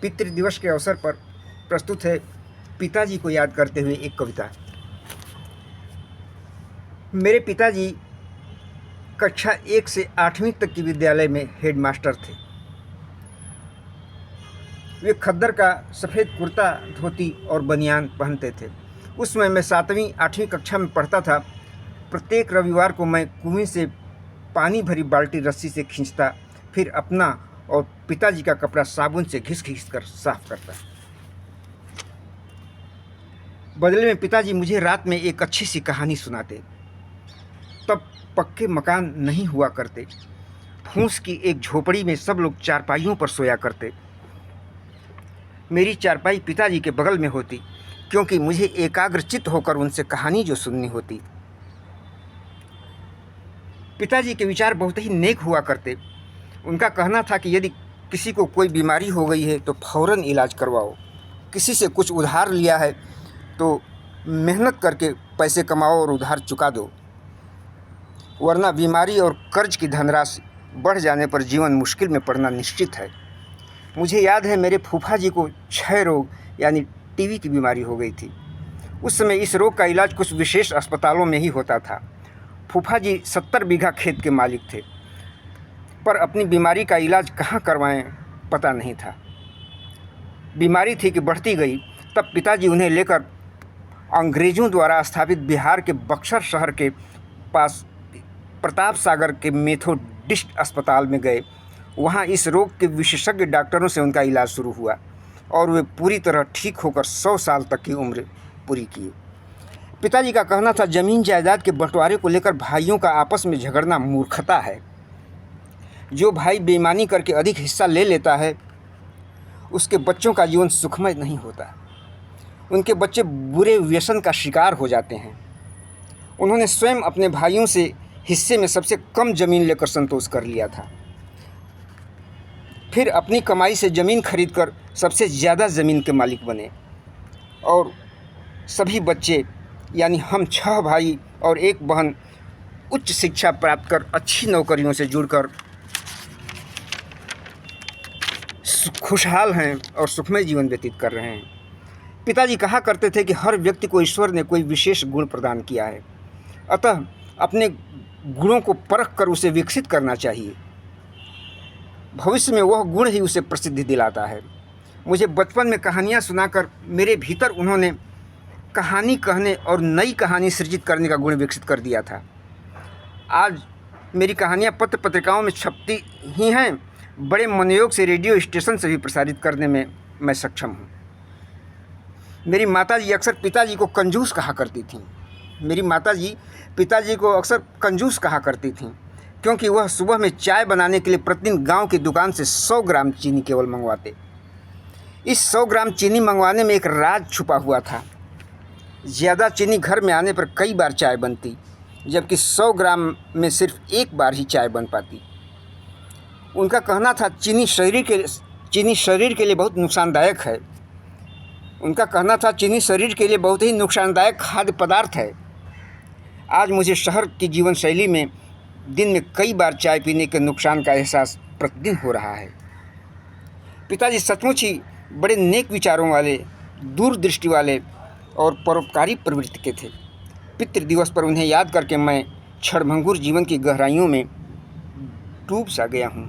पितृदिवस के अवसर पर प्रस्तुत है पिताजी को याद करते हुए एक कविता। मेरे पिताजी कक्षा 1 से 8वीं तक की विद्यालय में हेडमास्टर थे। वे खद्दर का सफ़ेद कुर्ता, धोती और बनियान पहनते थे। उस समय मैं 7वीं 8वीं कक्षा में पढ़ता था। प्रत्येक रविवार को मैं कुएं से पानी भरी बाल्टी रस्सी से खींचता, फिर अपना और पिताजी का कपड़ा साबुन से घिस घिस कर साफ करता। बदले में पिताजी मुझे रात में एक अच्छी सी कहानी सुनाते। तब पक्के मकान नहीं हुआ करते। फूस की एक झोपड़ी में सब लोग चारपाइयों पर सोया करते। मेरी चारपाई पिताजी के बगल में होती, क्योंकि मुझे एकाग्रचित्त होकर उनसे कहानी जो सुननी होती। पिताजी के विचार बहुत ही नेक हुआ करते। उनका कहना था कि यदि किसी को कोई बीमारी हो गई है तो फौरन इलाज करवाओ। किसी से कुछ उधार लिया है तो मेहनत करके पैसे कमाओ और उधार चुका दो, वरना बीमारी और कर्ज की धनराशि बढ़ जाने पर जीवन मुश्किल में पड़ना निश्चित है। मुझे याद है मेरे फूफा जी को क्षय रोग यानी टीबी की बीमारी हो गई थी। उस समय इस रोग का इलाज कुछ विशेष अस्पतालों में ही होता था। फूफा जी 70 बीघा खेत के मालिक थे, पर अपनी बीमारी का इलाज कहाँ करवाएं पता नहीं था। बीमारी थी कि बढ़ती गई। तब पिताजी उन्हें लेकर अंग्रेज़ों द्वारा स्थापित बिहार के बक्सर शहर के पास प्रताप सागर के मेथोडिस्ट अस्पताल में गए। वहाँ इस रोग के विशेषज्ञ डॉक्टरों से उनका इलाज शुरू हुआ और वे पूरी तरह ठीक होकर 100 साल तक की उम्र पूरी किए। पिताजी का कहना था, ज़मीन जायदाद के बंटवारे को लेकर भाइयों का आपस में झगड़ना मूर्खता है। जो भाई बेईमानी करके अधिक हिस्सा ले लेता है उसके बच्चों का जीवन सुखमय नहीं होता। उनके बच्चे बुरे व्यसन का शिकार हो जाते हैं। उन्होंने स्वयं अपने भाइयों से हिस्से में सबसे कम ज़मीन लेकर संतोष कर लिया था। फिर अपनी कमाई से ज़मीन खरीदकर सबसे ज़्यादा ज़मीन के मालिक बने और सभी बच्चे यानी हम 6 भाई और 1 बहन उच्च शिक्षा प्राप्त कर अच्छी नौकरियों से जुड़कर खुशहाल हैं और सुखमय जीवन व्यतीत कर रहे हैं। पिताजी कहा करते थे कि हर व्यक्ति को ईश्वर ने कोई विशेष गुण प्रदान किया है, अतः अपने गुणों को परख कर उसे विकसित करना चाहिए। भविष्य में वह गुण ही उसे प्रसिद्धि दिलाता है। मुझे बचपन में कहानियाँ सुनाकर मेरे भीतर उन्होंने कहानी कहने और नई कहानी सृजित करने का गुण विकसित कर दिया था। आज मेरी कहानियाँ पत्र पत्रिकाओं में छपती ही हैं, बड़े मनोयोग से रेडियो स्टेशन से भी प्रसारित करने में मैं सक्षम हूँ। मेरी माताजी अक्सर पिताजी को कंजूस कहा करती थीं। क्योंकि वह सुबह में चाय बनाने के लिए प्रतिदिन गांव की दुकान से 100 ग्राम चीनी केवल मंगवाते। इस 100 ग्राम चीनी मंगवाने में एक राज छुपा हुआ था। ज़्यादा चीनी घर में आने पर कई बार चाय बनती, जबकि 100 ग्राम में सिर्फ एक बार ही चाय बन पाती। उनका कहना था चीनी शरीर के लिए बहुत नुकसानदायक खाद्य पदार्थ है। आज मुझे शहर की जीवन शैली में दिन में कई बार चाय पीने के नुकसान का एहसास प्रतिदिन हो रहा है। पिताजी सचमुच ही बड़े नेक विचारों वाले, दूरदृष्टि वाले और परोपकारी प्रवृत्ति के थे। पितृदिवस पर उन्हें याद करके मैं क्षणभंगुर जीवन की गहराइयों में डूब सा गया हूँ।